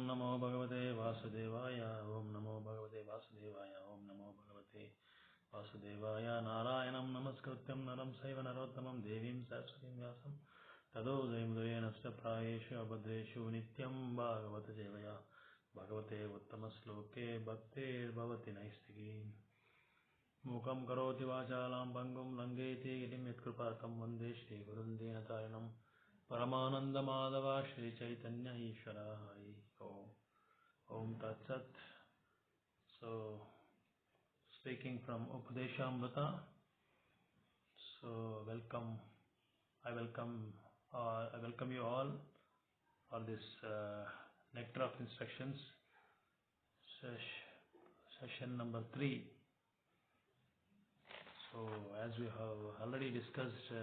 नमो भगवते वासुदेवाय ओम नमो भगवते वासुदेवाय ओम नमो भगवते वासुदेवाय नारायणं नमस्कृत्यं नरं चैव नरोत्तमं देवीं सरस्वतीं व्यासं ततो जयमुदयेनश्च प्रायेषु अभद्रेषु नित्यं भागवत सेवया भगवते उत्तमश्लोके भक्तिर्भवति नैष्टिकी मूकं करोति वाचालां भङ्गुं लङ्घयति गिरिं यत्कृपातं वन्दे श्रीगुरुं दीनतारिणं परमानन्दमाधव श्रीचैतन्य ईश्वर हरि ओम तत्सत्. So speaking from Upadesmruta, so I welcome you all for this nectar of instructions session number 3. So as we have already discussed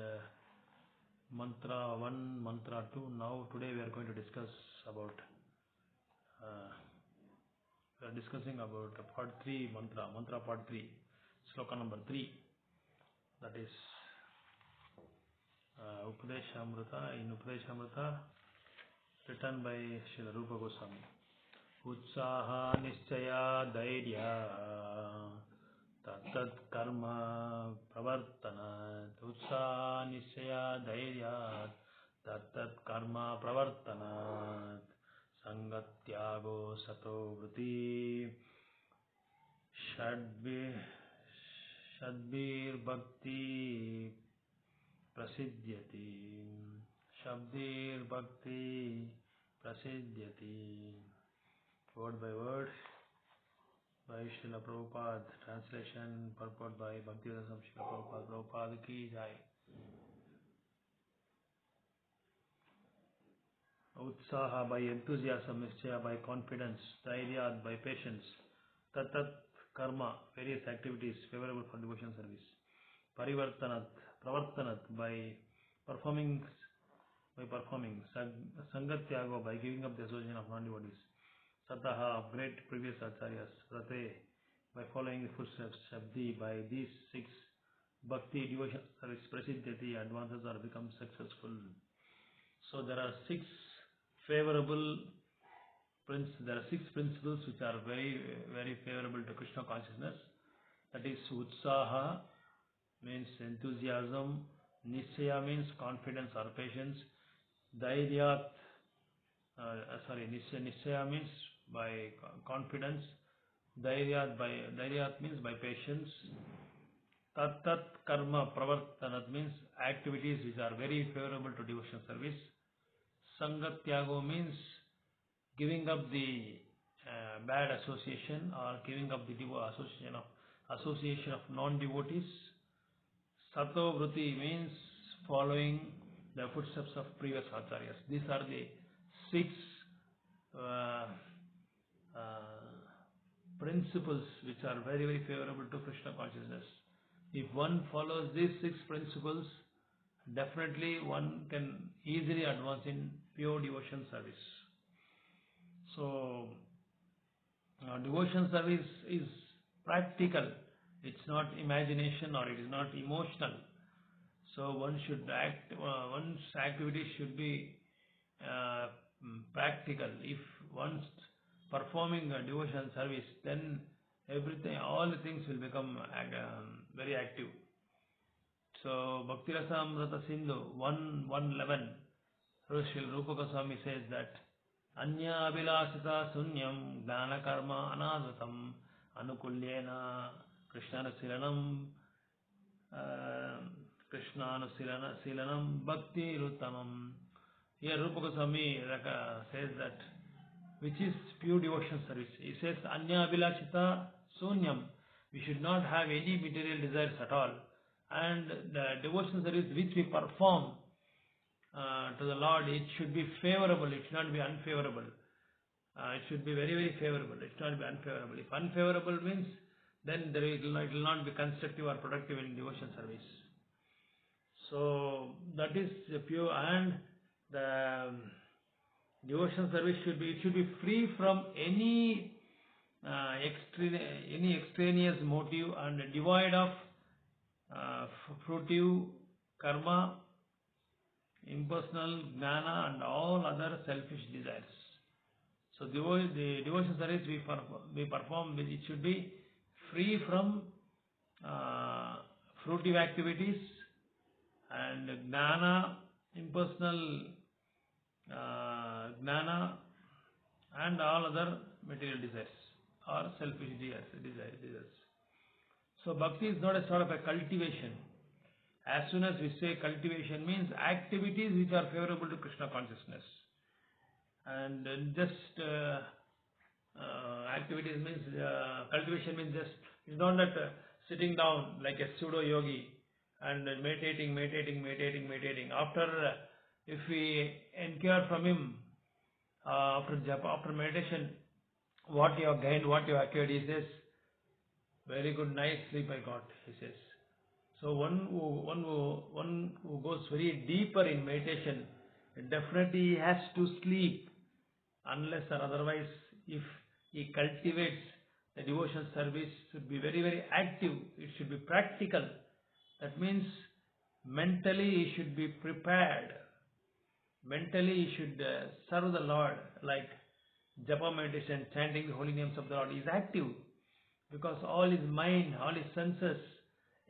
mantra 1, mantra 2, now today we are going to discuss about we are discussing about part 3 mantra part 3, sloka number 3, that is Upadesmruta. In Upadesmruta, written by Srila Rupa Goswami. Utsaha nischaya dairya tat karma pravartanat. Utsaha nischaya dairya tat karma pravartanat. Sangatyago sato vriti shadbir bhakti prasiddhyati. Shabdir bhakti prasiddhyati. Word by word by Srila Prabhupada. Translation, purport by Bhaktivedanta Swami Srila Prabhupada. Prabhupada ki jai. Utsaha by enthusiasm, nischaya by confidence, dhairya by patience, tat karma, various activities favorable for devotion service, pravartanat by performing, sangatyago by giving up the association of non-devotees, sataha of great previous acharyas, rate by following the footsteps, shabdi by these 6, bhakti devotion service, prasiddhyati advances or become successful. So there are 6 favorable principles. There are 6 principles which are very, very favorable to Krishna consciousness. That is utsaha means enthusiasm, nischaya means confidence or patience, dhairya nischaya means by confidence, dhairya means by patience, tat karma pravartanat means activities which are very favorable to devotional service. Sangatyago means giving up the bad association or giving up the association of non-devotees. Sato vriti means following the footsteps of previous acharyas. These are the 6 principles which are very, very favorable to Krishna consciousness. If one follows these 6 principles, definitely one can easily advance in pure devotion service. So, devotion service is practical. It's not imagination or it is not emotional. So one should one's activity should be practical. If one's performing a devotion service, then all the things will become very active. So Bhakti Rasamrita Sindhu 1:11, Srila Rupa Goswami says that Anya Abhilasita Sunyam Gnana Karma Anadvatam Anukulyena Krishnanu Bhakti Ruttamam. Here Rupa Goswami says that which is pure devotion service. He says Anya Abhilasita Sunyam. We should not have any material desires at all. And the devotion service which we perform to the Lord, it should be favorable, it should not be unfavorable. It should be very, very favorable, it should not be unfavorable. If unfavorable means, then it will not be constructive or productive in devotion service. So that is pure, and the devotion service should be free from any extraneous motive and devoid of fruitive karma, impersonal jnana and all other selfish desires. So the devotion service we perform, it should be free from fruitive activities and gnana, impersonal gnana, and all other material desires or selfish desires. So bhakti is not a sort of a cultivation. As soon as we say cultivation, means activities which are favorable to Krishna consciousness. And just activities means cultivation means just, it's not that sitting down like a pseudo yogi and meditating. After if we inquire from him after japa, after meditation, what you have gained, what you have acquired, he says, very good, nice sleep I got, he says. So one who goes very deeper in meditation, definitely he has to sleep, unless or otherwise, if he cultivates the devotion service, should be very, very active. It should be practical. That means mentally he should be prepared. Mentally he should serve the Lord, like japa meditation, chanting the holy names of the Lord is active, because all his mind, all his senses,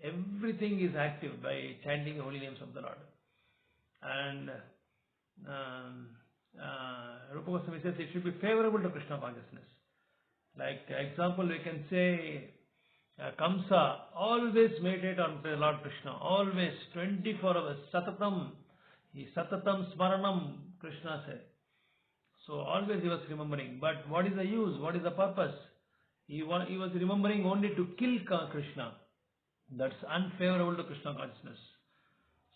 everything is active by chanting the holy names of the Lord. And Rupa Goswami says it should be favorable to Krishna consciousness. Like example, we can say Kamsa always meditate on the Lord Krishna, always 24 hours, Satatam Smaranam, Krishna said. So always he was remembering. But what is the use? What is the purpose? He was remembering only to kill Krishna. That's unfavorable to Krishna consciousness.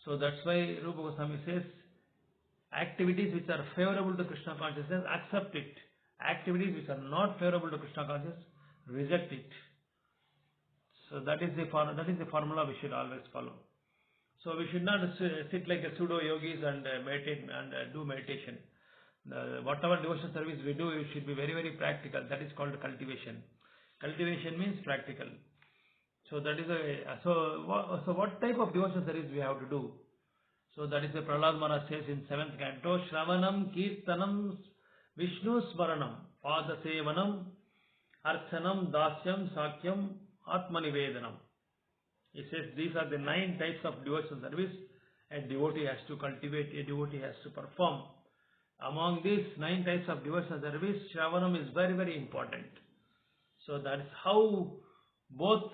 So that's why Rupa Goswami says, activities which are favorable to Krishna consciousness, accept it. Activities which are not favorable to Krishna consciousness, reject it. So that is the formula we should always follow. So we should not sit like a pseudo yogis and meditate and do meditation. Whatever devotion service we do, it should be very, very practical. That is called cultivation. Cultivation means practical. So that is so what type of devotion service we have to do? So that is the Prahlad Maharaj says in 7th canto, Shravanam, Kirtanam, Vishnu Smaranam, Pada Sevanam, Archanam, Dasyam, Sakyam, Atmanivedanam. He says these are the 9 types of devotion service a devotee has to cultivate, a devotee has to perform. Among these 9 types of devotion service, Shravanam is very, very important. So that is how both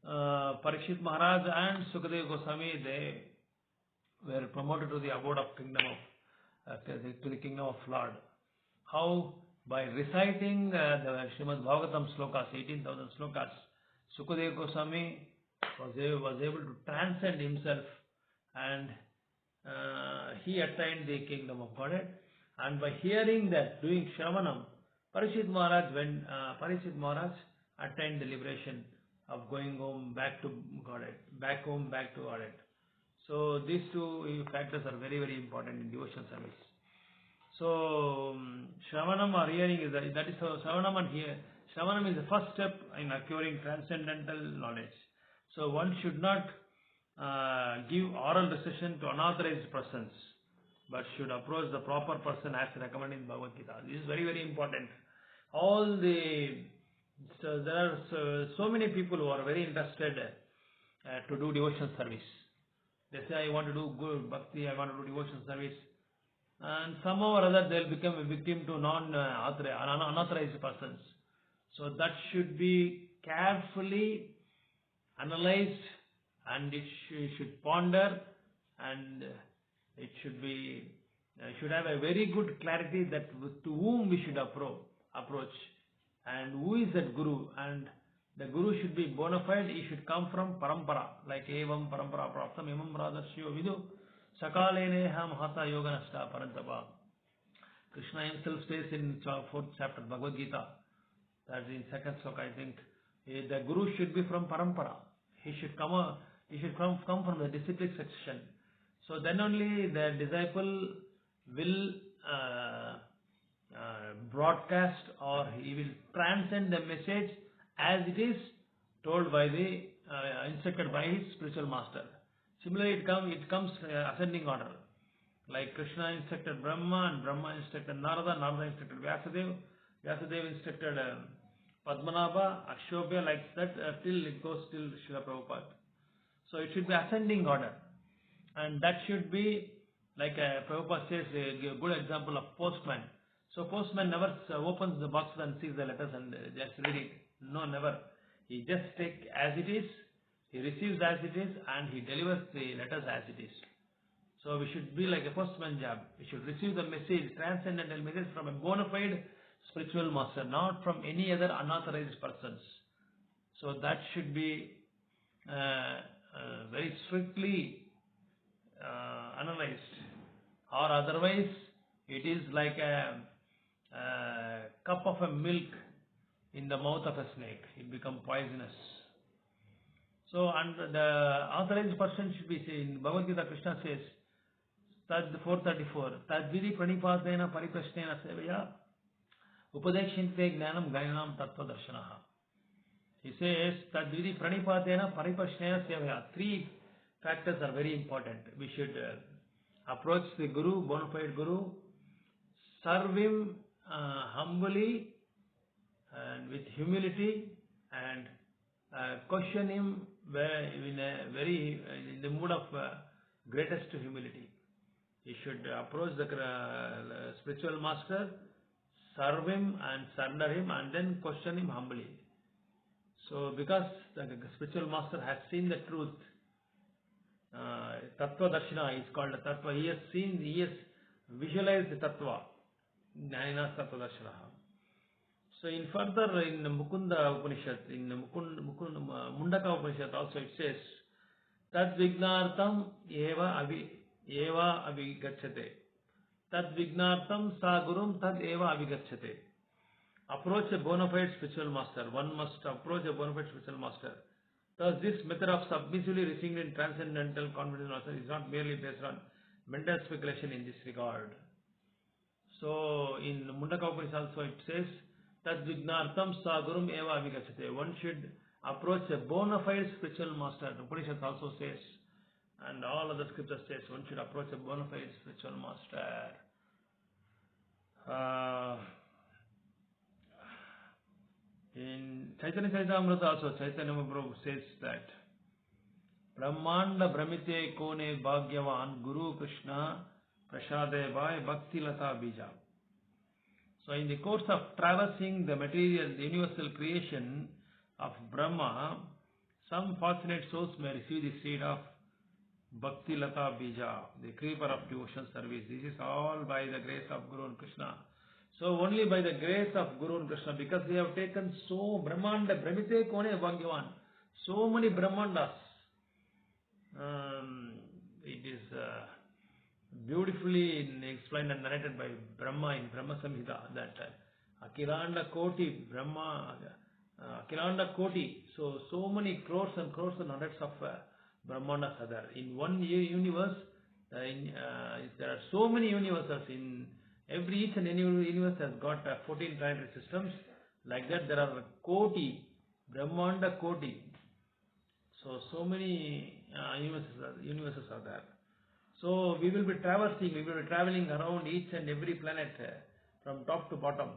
Parikshit Maharaj and Sukadeva Goswami, they were promoted to the abode of kingdom of to the kingdom of Lord. How? By reciting the Srimad Bhagavatam slokas, 18,000 slokas, Sukadeva Goswami was able to transcend himself, and he attained the kingdom of Godhead. And by hearing that, doing Shravanam, Parikshit Maharaj attained the liberation of going home back to Godhead, back to Godhead. So these 2 factors are very, very important in devotion service. So Shravanam or hearing is that is so Shravanam and hear. Shravanam is the first step in acquiring transcendental knowledge. So one should not give oral recitation to unauthorized persons, but should approach the proper person as recommended in Bhagavad Gita. This is very, very important. There are so many people who are very interested to do devotion service. They say, I want to do good bhakti, I want to do devotion service. And somehow or other they will become a victim to unauthorized persons. So that should be carefully analyzed, and it should ponder, and it should have a very good clarity that to whom we should approach, and who is that guru. And the guru should be bona fide. He should come from parampara, like evam parampara praptam imam radharsyo vidu sakaleneha mahata yoganashta parantapa. Krishna himself says in 4th chapter Bhagavad Gita, that is in 2nd sloka, I think, the guru should be from parampara. He should come from the disciplic section. So then only the disciple will broadcast, or he will transcend the message as it is told by the instructed by his spiritual master. Similarly, it comes ascending order. Like Krishna instructed Brahma, and Brahma instructed Narada, Narada instructed Vyasadeva, Vyasadeva instructed Padmanabha, Akshobhya, like that, till it goes till Srila Prabhupada. So it should be ascending order. And that should be, like Prabhupada says, a good example of postman. So postman never opens the box and sees the letters and just read it. No, never. He just takes as it is, he receives as it is, and he delivers the letters as it is. So we should be like a postman job. We should receive the message, transcendental message from a bona fide spiritual master, not from any other unauthorized persons. So that should be very strictly analyzed, or otherwise it is like a cup of a milk in the mouth of a snake. It becomes poisonous. So, and the authorized person should be saying, Bhagavad Gita, Krishna says, Tad 434, Tadvidi pranipadena pariprashnena sevaya upadekshinte jnanam gayanam tattva darshanaha. He says, Tadvidi pranipadena pariprashnena sevaya. 3 factors are very important. We should approach the Guru, bona fide Guru, serve him humbly and with humility, and question him in the mood of greatest humility. He should approach the spiritual master, serve him and surrender him, and then question him humbly. So because the spiritual master has seen the truth, Tattva Darshana is called Tattva. He has seen, he has visualized the Tattva. Jnana Tattva Darshana. So in further, in Mukunda Upanishad, in Mundaka Upanishad also it says, Tad Vignartam Eva Avigachate. Tad Vignartam Sa Gurum Tad Eva Avigachate. Approach a bona fide spiritual master. One must approach a bona fide spiritual master. Thus, this method of submissively receiving transcendental confidence is not merely based on mental speculation in this regard. So, in Mundaka Upanishad also it says, Tad Vignartam Sagurum Eva Avigachate. One should approach a bona fide spiritual master. The Upanishad also says, and all other scriptures says, one should approach a bona fide spiritual master. In Chaitanya Charitamrita also, Chaitanya Mahaprabhu says that Brahmanda Brahmite Kone Bhagyavan Guru Krishna Prashade Vai Bhakti Lata Bija. So in the course of traversing the material, the universal creation of Brahma, some fortunate souls may receive the seed of Bhakti Lata Bija, the creeper of devotion service. This is all by the grace of Guru and Krishna. So only by the grace of Guru and Krishna, because they have taken so Brahmanda, Brahmite Kone Bhagyavan, so many Brahmandas. It is beautifully explained and narrated by Brahma in Brahma Samhita that Akilanda Koti, Brahma, Akilanda Koti, so many crores and hundreds of Brahmandas are there. In one universe, there are so many universes. In each and any universe has got 14 planetary systems. Like that, there are Koti, Brahmanda Koti. So many universes are there. So we will be traveling around each and every planet from top to bottom.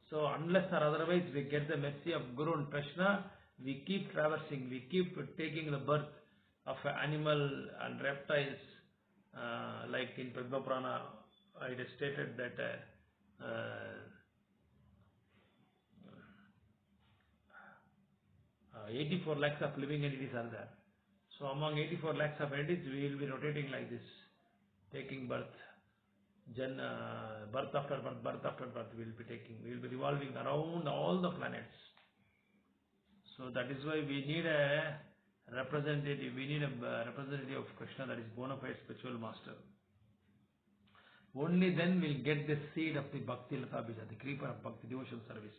So unless or otherwise we get the mercy of Guru and Krishna, we keep traversing, we keep taking the birth of animal and reptiles, like in Padma Purana, it is stated that 84 lakhs of living entities are there. So among 84 lakhs of entities, we will be rotating like this, taking birth. Birth after birth we will be taking. We will be revolving around all the planets. So that is why we need a representative. We need a representative of Krishna, that is bona fide spiritual master. Only then we'll get the seed of the Bhakti Lata Bija, the creeper of Bhakti devotion service.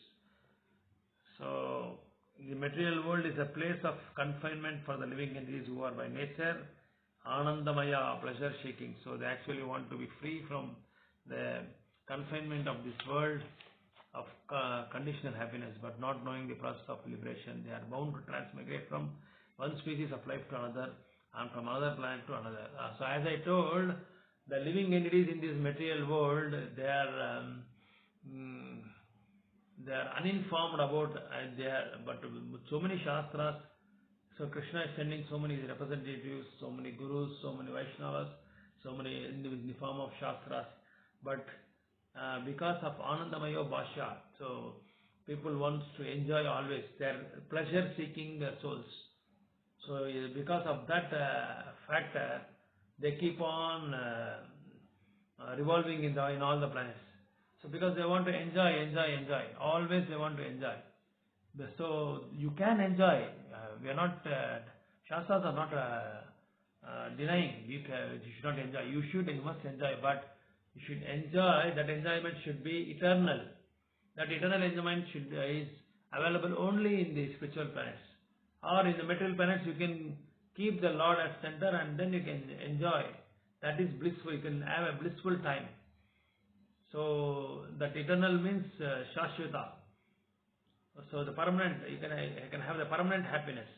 So the material world is a place of confinement for the living entities who are by nature Anandamaya, pleasure seeking. So they actually want to be free from the confinement of this world of conditional happiness, but not knowing the process of liberation. They are bound to transmigrate from one species of life to another and from another planet to another. So as I told, the living entities in this material world, they are they are uninformed about but so many shastras. So Krishna is sending so many representatives, so many gurus, so many Vaishnavas, so many in the form of shastras. But because of Anandamayo Bhashya, so people want to enjoy always. They are pleasure-seeking souls. So because of that factor, they keep on revolving in all the planets. So because they want to enjoy. Always they want to enjoy. So you can enjoy. We are not, Shastras are not denying you should not enjoy. You must enjoy, but you should enjoy. That enjoyment should be eternal. That eternal enjoyment is available only in the spiritual planets. Or in the material planets, you can keep the Lord as center and then you can enjoy. That is blissful. You can have a blissful time. So that eternal means Shashvata. So the permanent, you can have the permanent happiness.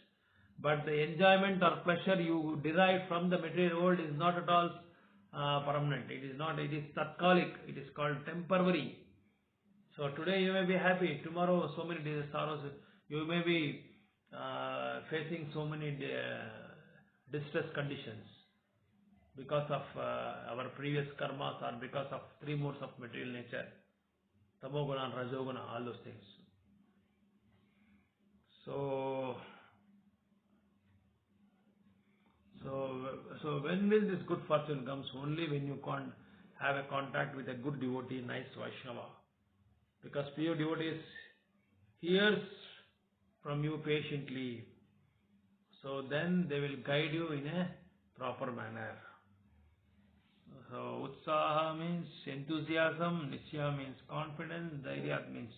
But the enjoyment or pleasure you derive from the material world is not at all permanent. It is tatkalic. It is called temporary. So today you may be happy, tomorrow so many sorrows. You may be facing so many distress conditions because of our previous karmas or because of three modes of material nature, tamoguna and rajoguna, all those things. So when will this good fortune comes? Only when you have a contact with a good devotee, nice Vaishnava. Because pure devotees hears from you patiently. So then they will guide you in a proper manner. So Utsaha means enthusiasm, Nishya means confidence, Dhairya means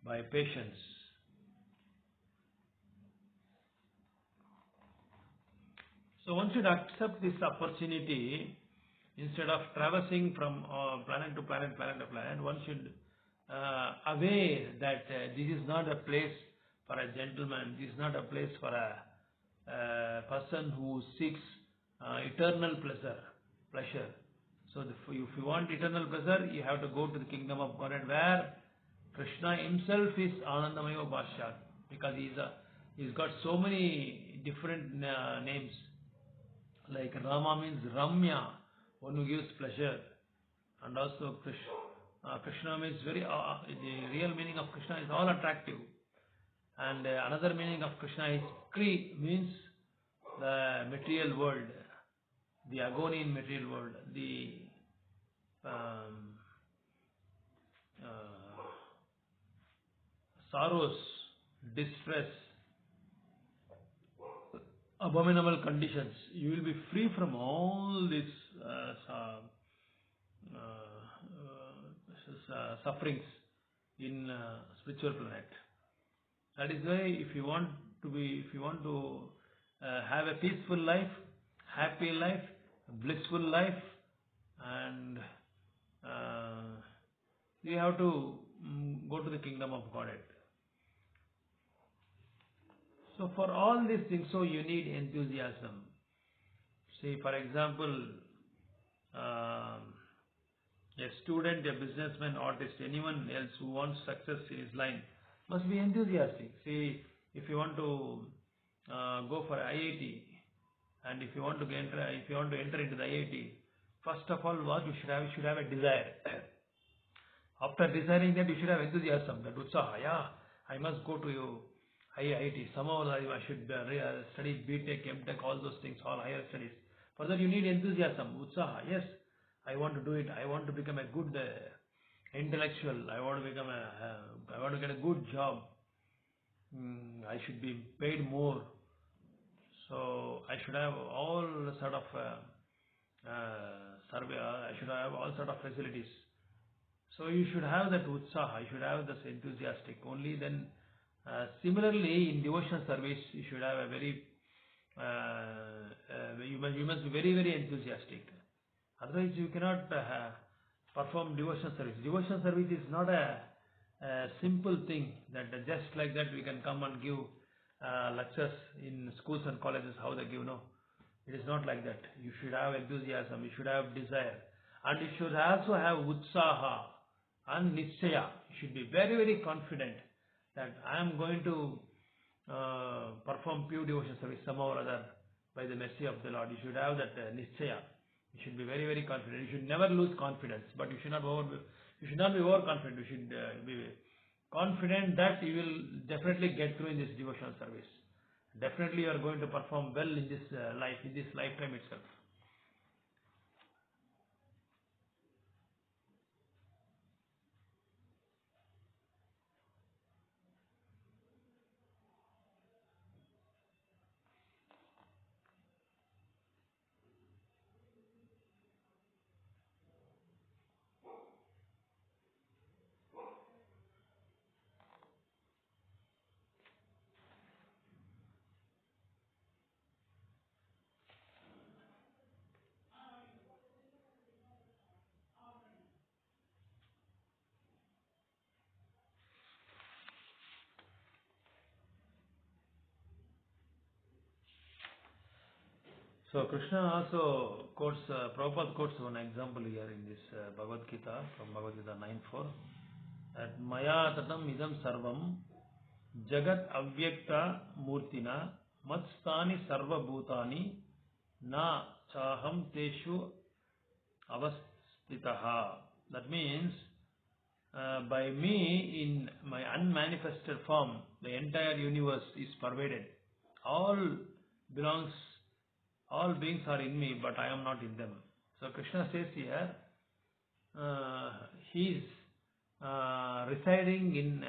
by patience. So one should accept this opportunity. Instead of traversing from planet to planet, one should aware that this is not a place for a gentleman. This is not a place for a person who seeks eternal pleasure. So if you want eternal pleasure, you have to go to the kingdom of God, where Krishna himself is Anandamayo Bhashya, because he's got so many different names. Like Rama means Ramya, one who gives pleasure, and also Krishna means the real meaning of Krishna is all attractive, and another meaning of Krishna is Kri, means the material world, the agony in material world, the sorrows, distress, abominable conditions. You will be free from all these sufferings in spiritual planet. That is why if you want to have a peaceful life, happy life, blissful life, and you have to go to the kingdom of Godhead. So for all these things, so you need enthusiasm. See, for example, a student, a businessman, artist, anyone else who wants success in his line must be enthusiastic. See, if you want to go for IIT, and if you want to enter into the IIT, first of all, what you should have a desire. After desiring that, you should have enthusiasm, that utsaha. Yeah, I must go to IIT. Somehow I should study BTech, MTech, all those things, all higher studies. For that you need enthusiasm, utsaha. Yes, I want to do it. I want to become a good intellectual. I want to get a good job. I should be paid more. So I should have all sort of I should have all sort of facilities. So you should have that utsaha. You should have this enthusiastic. Only then. Similarly, in devotional service, you should have a very you must be very, very enthusiastic. Otherwise, you cannot perform devotional service. Devotional service is not a simple thing that just like that we can come and give lectures in schools and colleges, how they give. No, it is not like that. You should have enthusiasm, you should have desire, and you should also have utsaha. and nischaya. You should be very, very confident that I am going to perform pure devotion service somehow or other by the mercy of the Lord. You should have that nischaya. You should be very, very confident. You should never lose confidence, but you should not be overconfident. You should be confident that you will definitely get through in this devotional service. Definitely you are going to perform well in this life, in this lifetime itself. So Krishna also quotes, Prabhupada quotes one example here in this Bhagavad Gita, from Bhagavad Gita 9.4, that Maya tatam idam sarvam jagat avyakta murtina matstani sarva bhutani na chaham teshu avastitaha. That means, by me in my unmanifested form, the entire universe is pervaded. All belongs All beings are in me, but I am not in them. So Krishna says here, he is residing in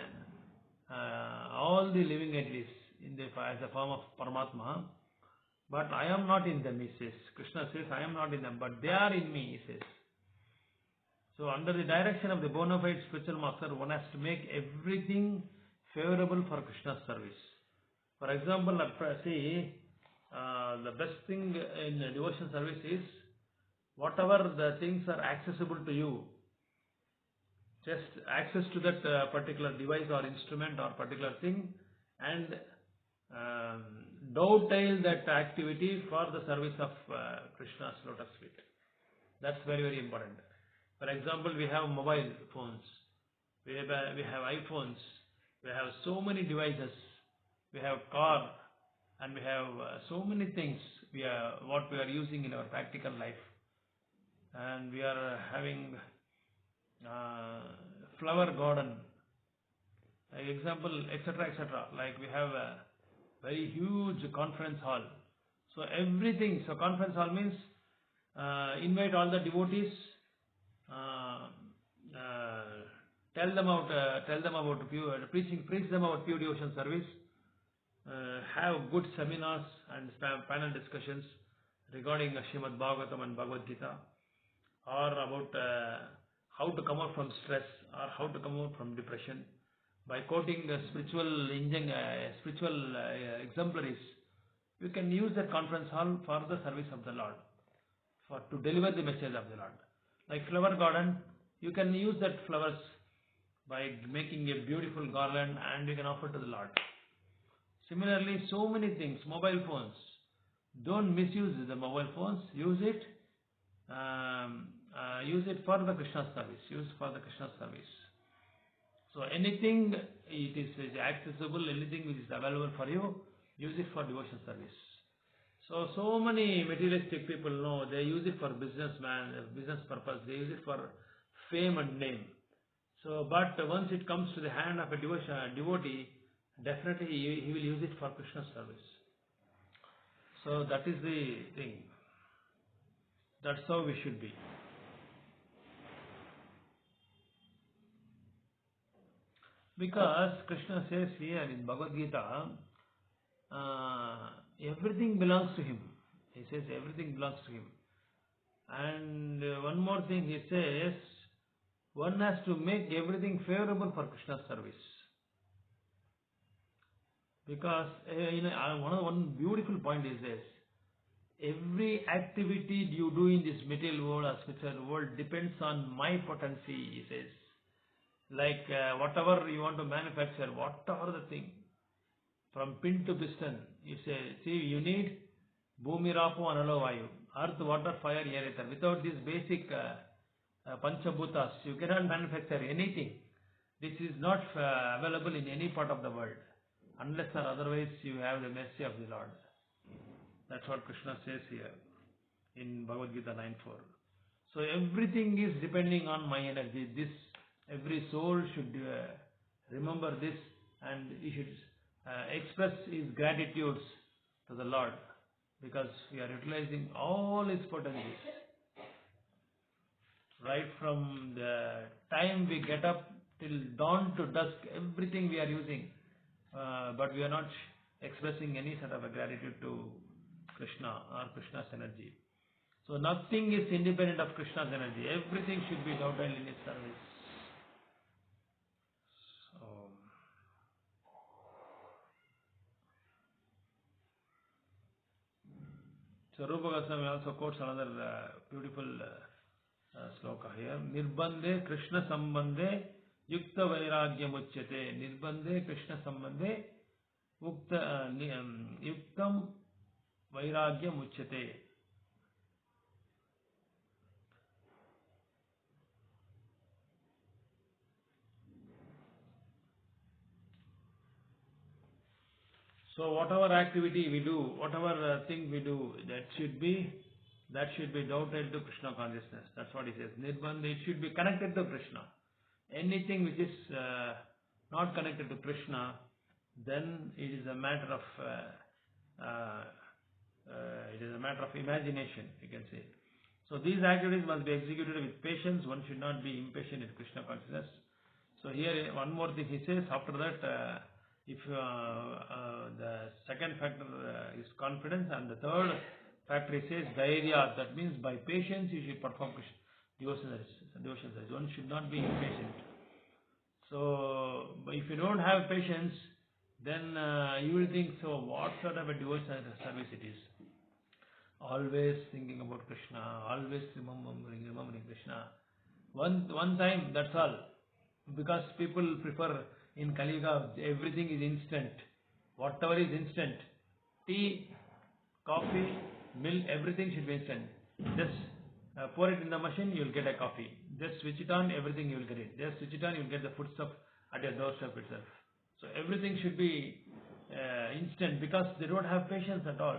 all the living entities as a form of Paramatma, but I am not in them, he says. Krishna says, I am not in them, but they are in me, he says. So under the direction of the bona fide spiritual master, one has to make everything favorable for Krishna's service. For example, the best thing in devotion service is whatever the things are accessible to you, just access to that particular device or instrument or particular thing, and dovetail that activity for the service of Krishna's lotus feet. That's very, very important. For example, we have mobile phones, we have iPhones, we have so many devices, we have car, and we have so many things what we are using in our practical life. And we are having flower garden, example, etc., etc. Like we have a very huge conference hall. So everything, so conference hall means invite all the devotees, tell them about preach them about pure devotion service, have good seminars and panel discussions regarding Srimad Bhagavatam and Bhagavad Gita, or about how to come out from stress or how to come out from depression by quoting spiritual exemplaries. You can use that conference hall for the service of the Lord, to deliver the message of the Lord. Like flower garden, you can use that flowers by making a beautiful garland and you can offer to the Lord. Similarly, so many things, mobile phones. Don't misuse the mobile phones. Use it for the Krishna service. Use for the Krishna service. So anything it is accessible, anything which is available for you, use it for devotion service. So many materialistic people know they use it for business purpose. They use it for fame and name. So, but once it comes to the hand of a devotee, definitely he will use it for Krishna service. So that is the thing. That's how we should be. Because Krishna says here in Bhagavad Gita, everything belongs to him. He says everything belongs to him. And one more thing he says, one has to make everything favorable for Krishna's service. Because one beautiful point is this: every activity you do in this material world or spiritual world depends on my potency, he says. Like whatever you want to manufacture, whatever the thing, from pin to piston, you say, see, you need Bhumi Rapo Analo Vayu, earth, water, fire, air, ether. Without these basic Panchabhutas. You cannot manufacture anything. This is not available in any part of the world. Unless or otherwise you have the mercy of the Lord. That's what Krishna says here in Bhagavad Gita 9.4. So everything is depending on my energy. This, every soul should remember this, and he should express his gratitudes to the Lord, because we are utilizing all his potencies. Right from the time we get up till dawn to dusk, everything we are using, but we are not expressing any sort of a gratitude to Krishna or Krishna's energy. So nothing is independent of Krishna's energy. Everything should be devoted in his service. So Rupa Goswami also quotes another beautiful sloka here. Nirbandhe Krishna Sambandhe Yukta Vairagya Muchyate. Nirbandhe Krishna Sambandhe Yuktam Vairagya Muchyate. So whatever activity we do, whatever thing we do, that should be devoted to Krishna consciousness. That's what he says. Nirbandha, it should be connected to Krishna. Anything which is not connected to Krishna, then it is a matter of imagination, you can say. So these activities must be executed with patience. One should not be impatient in Krishna consciousness. So here one more thing he says. After that, if the second factor is confidence, and the third factor he says dhairya, that means by patience you should perform devotion service. One should not be impatient. So if you don't have patience, then you will think, so what sort of a devotion service it is? Always thinking about Krishna, always remembering Krishna. One time, that's all. Because people prefer, in Kali Yuga, everything is instant. Whatever is instant. Tea, coffee, milk, everything should be instant. Just pour it in the machine, you will get a coffee. Just switch it on, everything you will get it. Just switch it on, you will get the foodstuff at your doorstep itself. So everything should be instant, because they don't have patience at all.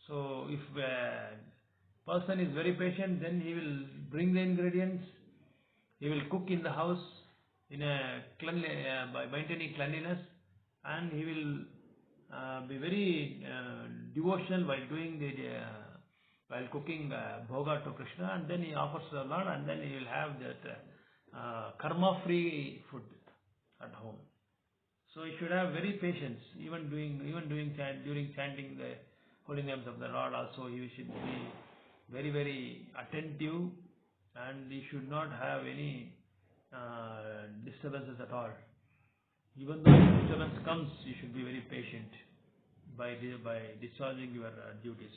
So if a person is very patient, then he will bring the ingredients, he will cook in the house in a by maintaining cleanliness, and he will be very devotional while doing while cooking bhoga to Krishna, and then he offers to the Lord, and then he will have that karma-free food at home. So he should have very patience, even during chanting the holy names of the Lord. Also, he should be very, very attentive, and he should not have any disturbances at all. Even though disturbance comes, you should be very patient by discharging your duties.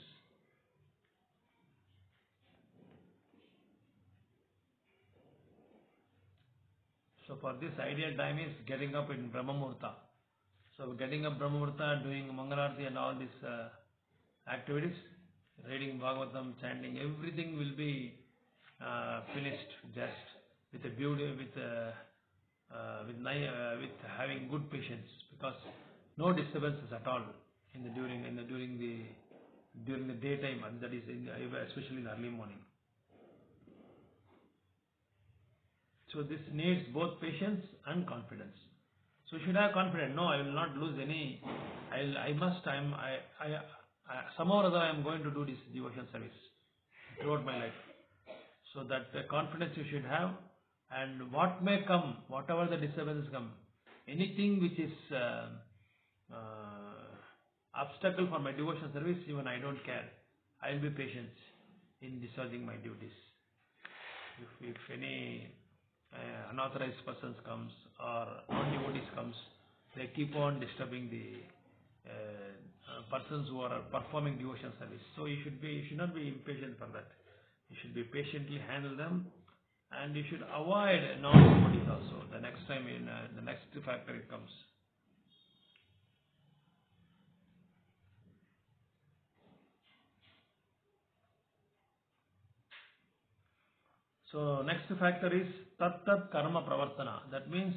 So for this, ideal time is getting up in Brahma Muhurta. So getting up Brahma Muhurta, doing Mangalarti and all these activities, reading Bhagavatam, chanting, everything will be finished just with a beauty, with having good patience, because no disturbances at all during the daytime, and that is especially in the early morning. So this needs both patience and confidence. So you should have confidence. No, I will not lose any. Somehow or other I am going to do this devotion service throughout my life. So that confidence you should have, and what may come, whatever the disturbances come, anything which is obstacle for my devotion service, even I don't care. I will be patient in discharging my duties. If any unauthorized persons comes or non-devotees comes, they keep on disturbing the persons who are performing devotion service. So you should not be impatient for that. You should be patiently handle them, and you should avoid non-devotees also. The next time in the next factor it comes. So next factor is tat karma pravartana. That means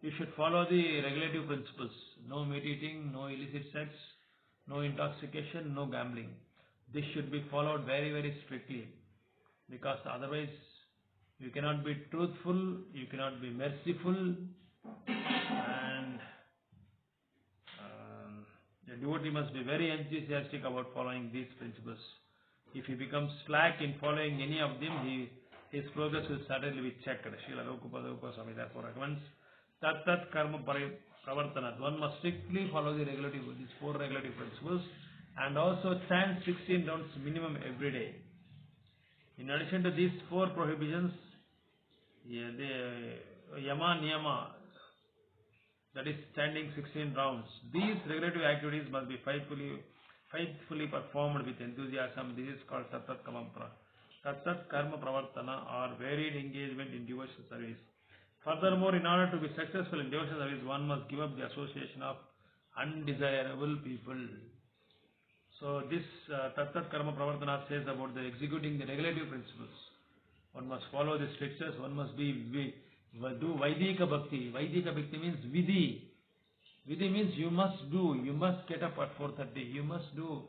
you should follow the regulative principles. No meat eating, no illicit sex, no intoxication, no gambling. This should be followed very, very strictly, because otherwise you cannot be truthful, you cannot be merciful, and the devotee must be very enthusiastic about following these principles. If he becomes slack in following any of them, his progress will certainly be checked. Srila Upadesmruta Swami therefore recommends tat karma pravartana. One must strictly follow these 4 regulative principles, and also chant 16 rounds minimum every day. In addition to these 4 prohibitions, the yama niyama, that is chanting 16 rounds. These regulative activities must be faithfully performed with enthusiasm. This is called tat karma pravartana, or varied engagement in devotional service. Furthermore, in order to be successful in devotional service, one must give up the association of undesirable people. So this tat karma pravartana says about the executing the regulative principles. One must follow the strictures. One must do Vaidika Bhakti. Vaidika Bhakti means Vidhi. Vidhi means you must do. You must get up at 4:30. You must do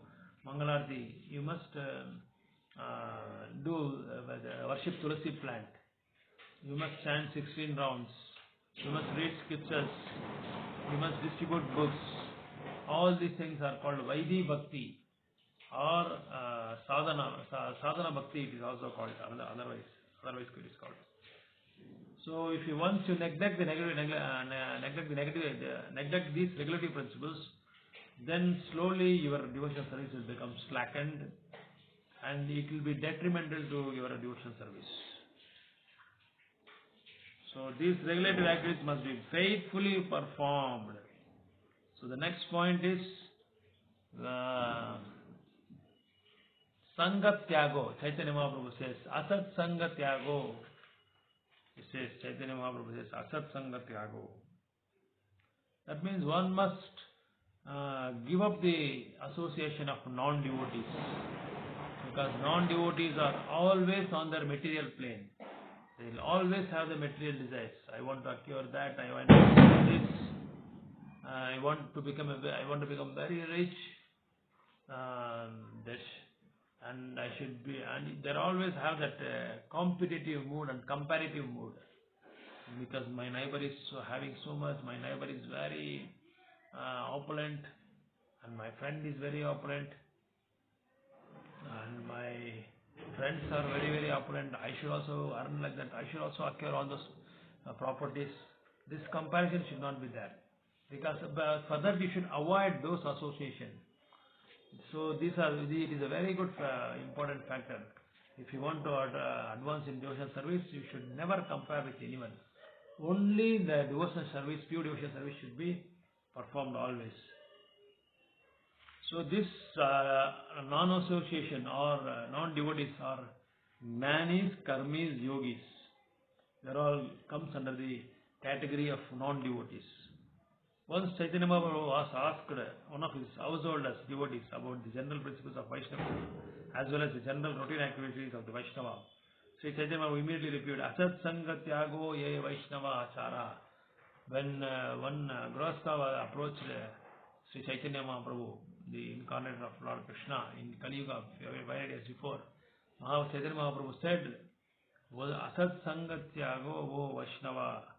Mangalarti. You must worship Tulasi plant. You must chant 16 rounds. You must read scriptures. You must distribute books. All these things are called Vaidhi Bhakti, or sadhana Bhakti it is also called, otherwise it is called. So if you once you neglect these regulative principles, then slowly your devotional service will become slackened, and it will be detrimental to your devotional service. So these regulative activities must be faithfully performed. So the next point is Sangat Tyago. Chaitanya Mahaprabhu says Asat Sangat Tyago. He says, Chaitanya Mahaprabhu says Asat Sangat Tyago. That means one must give up the association of non-devotees, because non-devotees are always on their material plane. They will always have the material desires. I want to acquire that. I want to do this. I want to become very rich. And I should be. And they always have that competitive mood and comparative mood. Because my neighbor is having so much. My neighbor is very opulent, and my friend is very opulent, and my friends are very, very opulent. I should also earn like that. I should also acquire all those properties. This comparison should not be there, because for that you should avoid those associations. So it is a very good important factor. If you want to advance in devotional service, you should never compare with anyone. Only the devotional service, pure devotional service, should be performed always. So this non-association or non-devotees are manis, karmis, yogis. They all comes under the category of non-devotees. Once Chaitanya Mahaprabhu was asked one of his householders, devotees, about the general principles of Vaishnava, as well as the general routine activities of the Vaishnava. Sri Chaitanya Mahaprabhu immediately repeated, Asat Sanga Tyago Ye Vaishnava Achara. When one Grahastha approached Sri Chaitanya Mahaprabhu, the incarnate of Lord Krishna in Kali Yuga, 500 years before, Chaitanya Mahaprabhu said, Asat Sanga Tyago Wo Vaishnava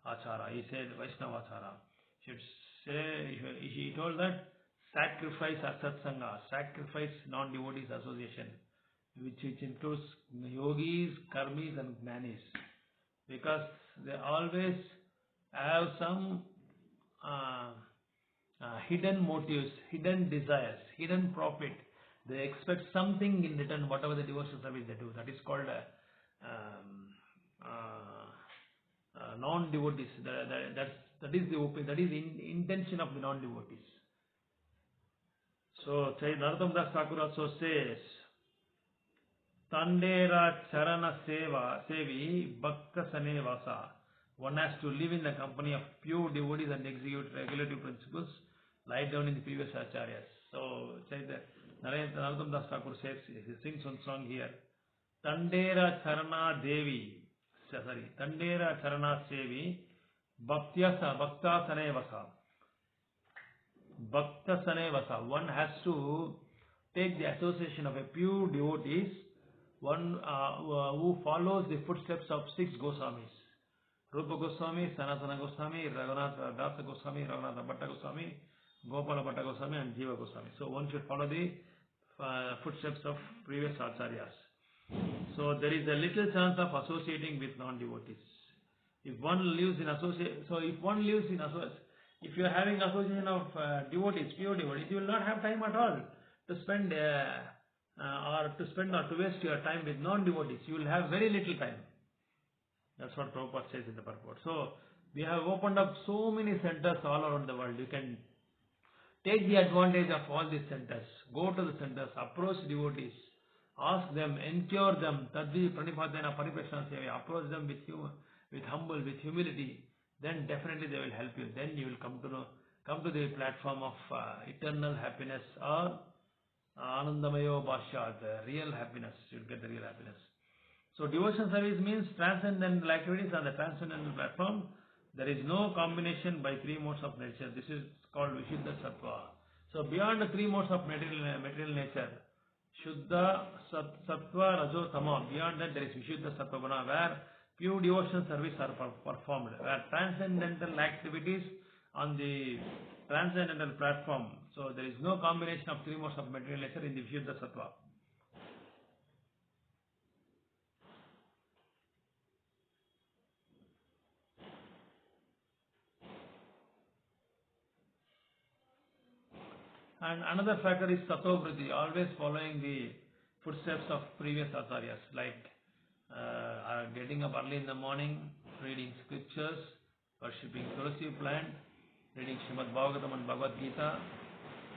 Achara. He said Vaishnava Achara. He told that sacrifice asatsanga, sacrifice non-devotees association, which includes yogis, karmis and gnanis, because they always have some hidden motives, hidden desires, hidden profit. They expect something in return, whatever the devotional service they do. That is called non-devotees. That is the intention of the non-devotees. So Narottam Das Thakur also says, Tandera Charana Seva Sevi Bhakta Sane Vasa. One has to live in the company of pure devotees and execute regulative principles laid down in the previous acharyas. So Narottam Das Thakur says, he sings one song here. Tandera Charana Devi, Tandera Charana Sevi, Bhakta Sanevasa. Bhakta Sanevasa. One has to take the association of a pure devotees, one who follows the footsteps of 6 Goswamis. Rupa Goswami, Sanatana Goswami, Raghunath Dasa Goswami, Raghunath Bhatta Goswami, Gopala Bhatta Goswami and Jiva Goswami. So one should follow the footsteps of previous acharyas. So there is a little chance of associating with non-devotees. If one lives in if you are having association of devotees, pure devotees, you will not have time at all to spend or to waste your time with non-devotees. You will have very little time. That's what Prabhupada says in the purport. So we have opened up so many centers all around the world. You can take the advantage of all these centers. Go to the centers, approach devotees, ask them, encourage them, tadvi pranipadena pariprashana sevi, approach them with humble, with humility. Then definitely they will help you. Then you will come to the platform of eternal happiness or anandamayo bhashya, the real happiness. You will get the real happiness. So devotion service means transcendental activities on the transcendental platform. There is no combination by 3 modes of nature. This is called Vishuddha Sattva. So beyond the 3 modes of material nature, Shuddha, Sattva, Rajo, Tama, beyond that there is Vishuddha Sattva Guna, where pure devotion service are performed, where transcendental activities on the transcendental platform. So there is no combination of 3 modes of material nature in the Vishuddha Sattva. And another factor is satovritti, always following the footsteps of previous acharyas, like getting up early in the morning, reading scriptures, worshipping Tulasi plant, reading Srimad Bhagavatam and Bhagavad Gita,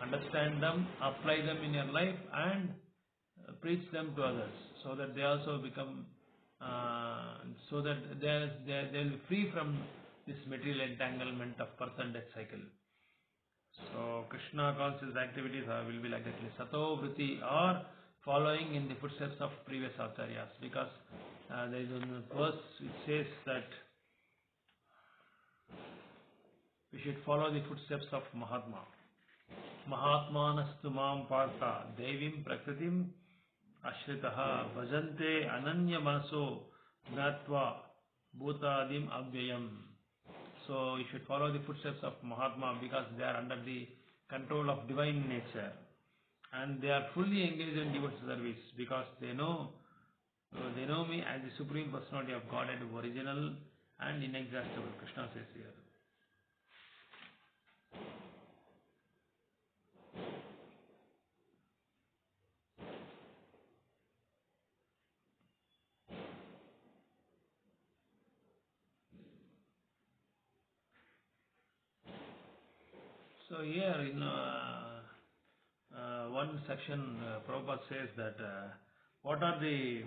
understand them, apply them in your life and preach them to others, so that they also become, so that they will be free from this material entanglement of birth and death cycle. So Krishna conscious activities will be like that, sato vritti, or following in the footsteps of previous acharyas, because there is a verse which says that we should follow the footsteps of Mahatma. Mahatmanastu mam partha devim prakritim ashritaha bhajante ananya manaso gnatva bhutadim avyayam. So you should follow the footsteps of Mahatma, because they are under the control of divine nature and they are fully engaged in devotional service, because they know me as the Supreme Personality of Godhead, original and inexhaustible. Krishna says here. So here in one section, Prabhupada says that what are the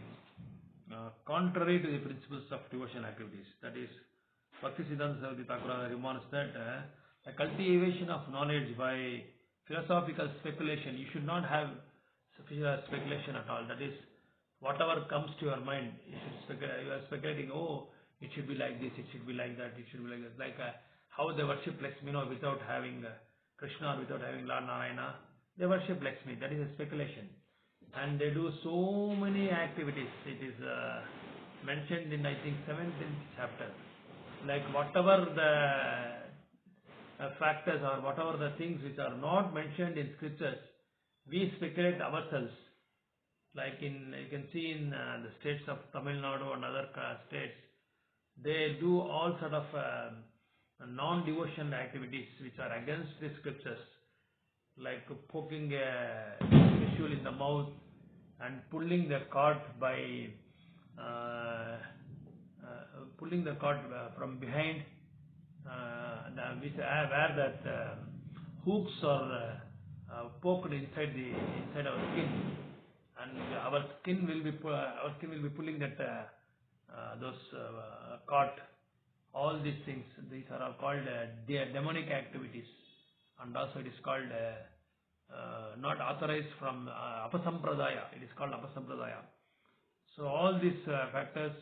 contrary to the principles of devotional activities. That is, Bhaktisiddhanta Saraswati Thakur remarks that a cultivation of knowledge by philosophical speculation, you should not have speculation at all. That is, whatever comes to your mind, you are speculating, oh, it should be like this, it should be like that, it should be like that. Like how they worship Lakshmi, without having Krishna, without having Lord Narayana, they worship Lakshmi. That is a speculation. And they do so many activities. It is mentioned in, I think, 7th chapter. Like whatever the factors or whatever the things which are not mentioned in scriptures, we speculate ourselves. Like you can see in the states of Tamil Nadu and other states, they do all sort of non-devotional activities which are against the scriptures, like poking a visual in the mouth and pulling the cord by from behind, where that hooks are poked inside our skin, and our skin will be pulling that those cord. All these things, these are all called demonic activities, and also it is called not authorized from apasampradaya. It is called apasampradaya. So all these factors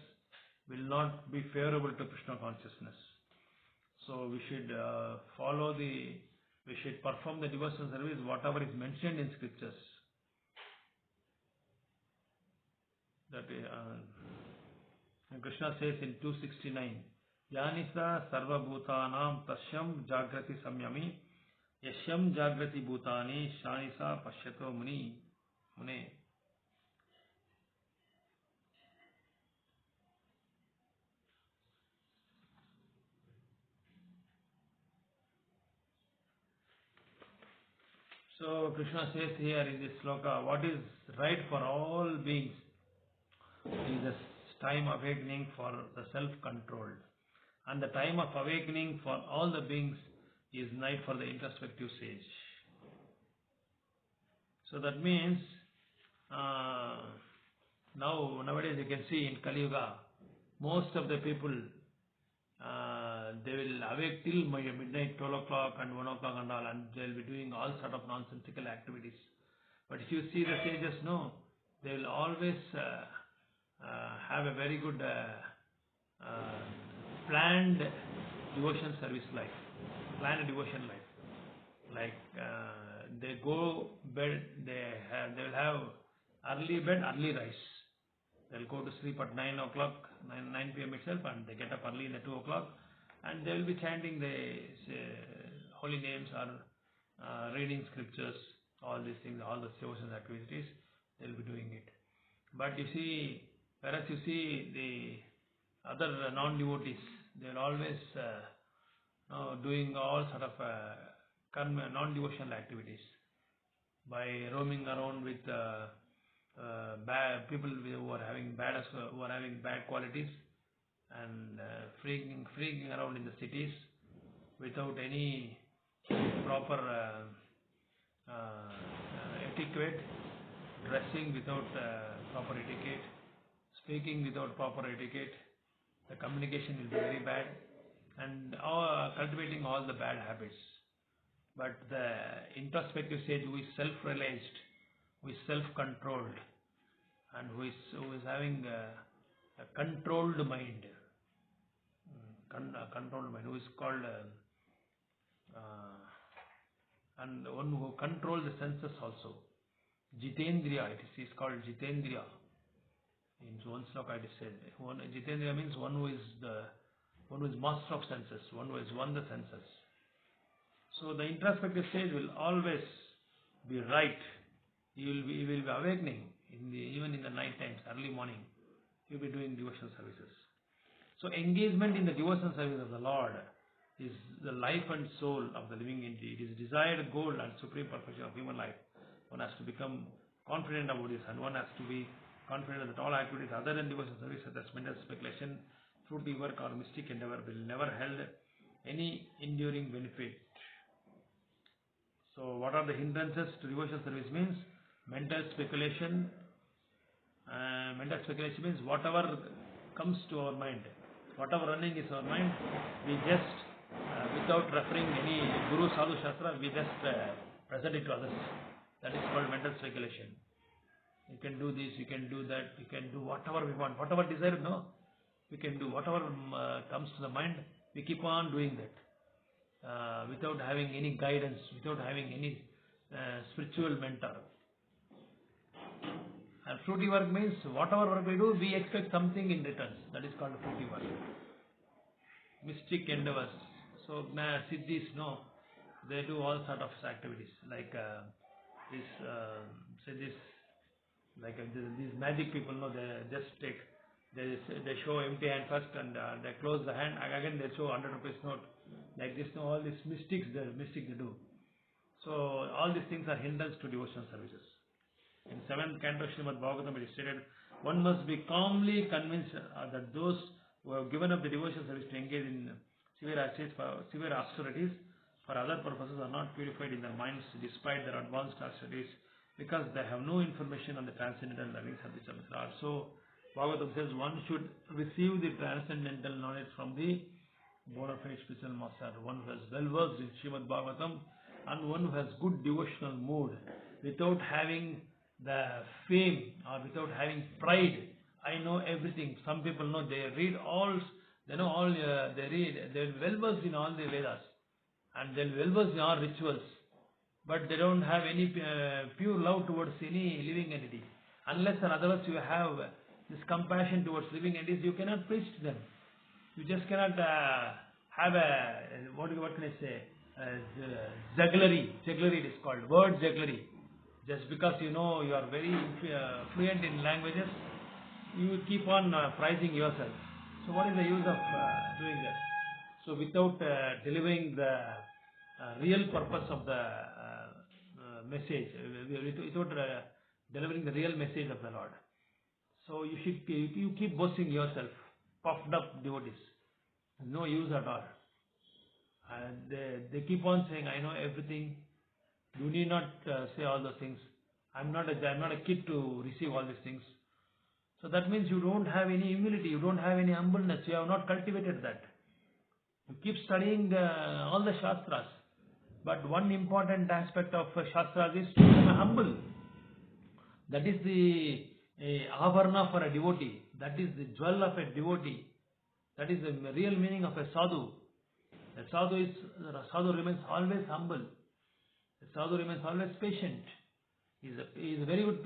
will not be favorable to Krishna consciousness. So we should we should perform the devotional service whatever is mentioned in scriptures. That Krishna says in 269, Yanisa sarva bhutanam tashyam jagrati samyami yashyam jagrati bhutani shanisa pashyato muni. So Krishna says here in this sloka, what is right for all beings is the time awakening for the self-controlled. And the time of awakening for all the beings is night for the introspective sage. So that means nowadays you can see in Kali Yuga, most of the people they will awake till midnight, 12 o'clock and 1 o'clock and all, and they will be doing all sort of nonsensical activities. But if you see the sages, no, they will always have a very good planned devotion service life, planned devotion life. Like they go bed, they will have early bed, early rise. They'll go to sleep at 9 o'clock, 9 p.m. itself, and they get up early in the 2 o'clock, and they will be chanting the holy names or reading scriptures, all these things, all the devotional activities, they'll be doing it. But you see, whereas you see the other non-devotees, they're always doing all sort of non-devotional activities by roaming around with bad people who are having bad qualities and freaking around in the cities without any proper etiquette, dressing without proper etiquette, speaking without proper etiquette. The communication will be very bad, and cultivating all the bad habits. But the introspective sage who is self-realized, who is self-controlled, and who is having a controlled mind, who is called and one who controls the senses also. Jitendriya, it is called Jitendriya. In one sloka it is said. Jitendriya means one who is master of senses, one who has won the senses. So the introspective stage will always be right. He will be awakening even in the night times, early morning. He will be doing devotional services. So engagement in the devotional service of the Lord is the life and soul of the living entity. It is desired goal and supreme perfection of human life. One has to become confident about this, and one has to be confident that all activities other than devotional service, such as mental speculation, fruity work or mystic endeavor, will never hold any enduring benefit. So what are the hindrances to devotional service means? Mental speculation. Mental speculation means whatever comes to our mind, whatever running is our mind, we just without referring any Guru, Sadhu, Shastra, we just present it to others. That is called mental speculation. You can do this, you can do that, you can do whatever we want, whatever desire, no, we can do whatever comes to the mind, we keep on doing that without having any guidance, without having any spiritual mentor. And fruity work means whatever work we do, we expect something in return. That is called fruity work. Mystic endeavors. So siddhis, no, they do all sort of activities like these magic people, no, they just they show empty hand first and they close the hand, again they show 100 rupees note, like this, no, all these mystics they do. So all these things are hindrance to devotional services. In 7th canto Srimad Bhagavatam it is stated, one must be calmly convinced that those who have given up the devotional service to engage in severe austerities for other purposes are not purified in their minds despite their advanced austerities, because they have no information on the transcendental learnings of the Lord. So Bhagavatam says one should receive the transcendental knowledge from the bona fide spiritual master, one who has well versed in Srimad Bhagavatam and one who has good devotional mood, without having the fame or without having pride I know everything. Some people know, they read all, they know all, they read, they're well versed in all the Vedas, and they're well versed in all rituals, but they don't have any pure love towards any living entity. Unless and otherwise you have this compassion towards living entities, you cannot preach to them. You just cannot have a, what can I say, jugglery it is called, word jugglery. Just because you know you are very fluent in languages, you keep on prizing yourself. So what is the use of doing that? So without delivering the real purpose of the message, without delivering the real message of the Lord. So you keep boasting yourself, puffed up devotees. No use at all. And they keep on saying, I know everything. You need not say all those things. I'm not a kid to receive all these things. So that means you don't have any humility, you don't have any humbleness, you have not cultivated that. You keep studying all the Shastras. But one important aspect of Shastras is to become humble. That is the avarna for a devotee. That is the jewel of a devotee. That is the real meaning of a sadhu. The sadhu remains always humble. The sadhu remains always patient. He is a very good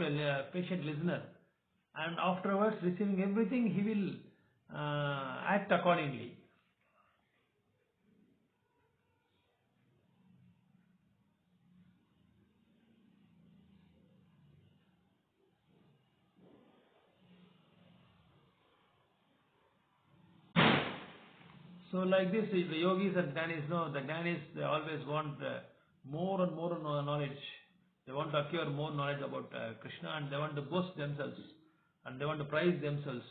patient listener. And afterwards, receiving everything, he will act accordingly. So like this, the yogis and jnanis know, the jnanis, they always want more and more knowledge. They want to acquire more knowledge about Krishna, and they want to boast themselves, and they want to praise themselves.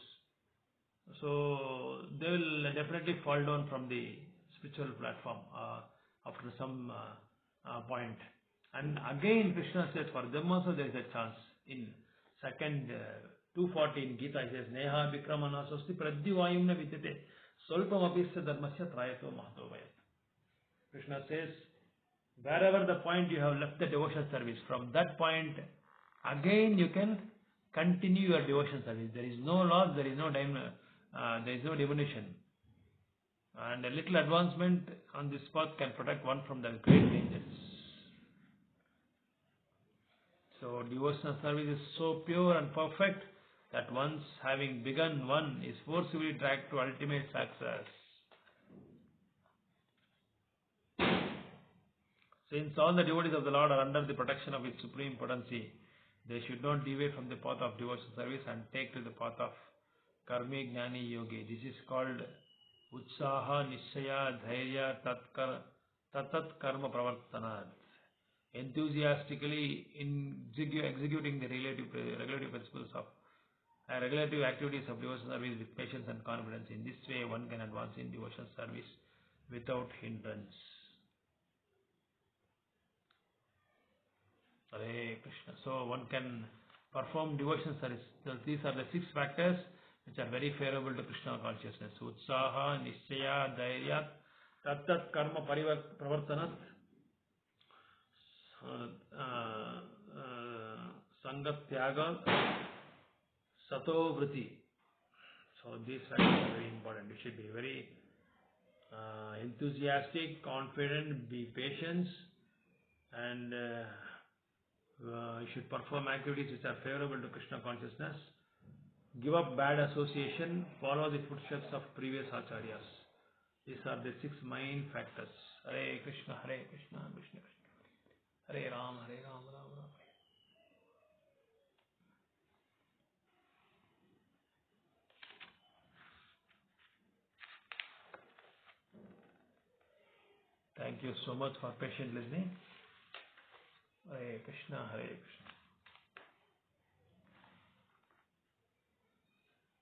So they will definitely fall down from the spiritual platform after some point. And again Krishna says for them also there is a chance. In second 240 in Gita it says, Neha Vikramana Sosti Pradyuvayumna Vidyate Solpam Apisya Dharmasya Trayato Mahato Vayat. Krishna says, wherever the point you have left the devotion service, from that point again you can continue your devotion service. There is no loss, there is no diminution. And a little advancement on this path can protect one from the great dangers. So devotional service is so pure and perfect that once having begun, one is forcibly dragged to ultimate success. Since all the devotees of the Lord are under the protection of His supreme potency, they should not deviate from the path of devotional service and take to the path of karmi gnani yogi. This is called utsaha nishaya dhairya tatat karma pravartanat. Enthusiastically executing the regulative principles of regulative activities of devotional service with patience and confidence. In this way, one can advance in devotional service without hindrance. Hare Krishna. So one can perform devotional service. So these are the 6 factors which are very favorable to Krishna consciousness. Utsaha, Nishchaya, Dhairya, Tattat Karma Pravartanat, Sangat Tyaga, Sato Vritti. So these factors are very important. You should be very enthusiastic, confident, be patient, and you should perform activities which are favorable to Krishna consciousness. Give up bad association, follow the footsteps of previous acharyas. These are the 6 main factors. Hare Krishna, Krishna Krishna. Hare Ram, Ram Ram. Thank you so much for patient listening. Hare Krishna, Krishna.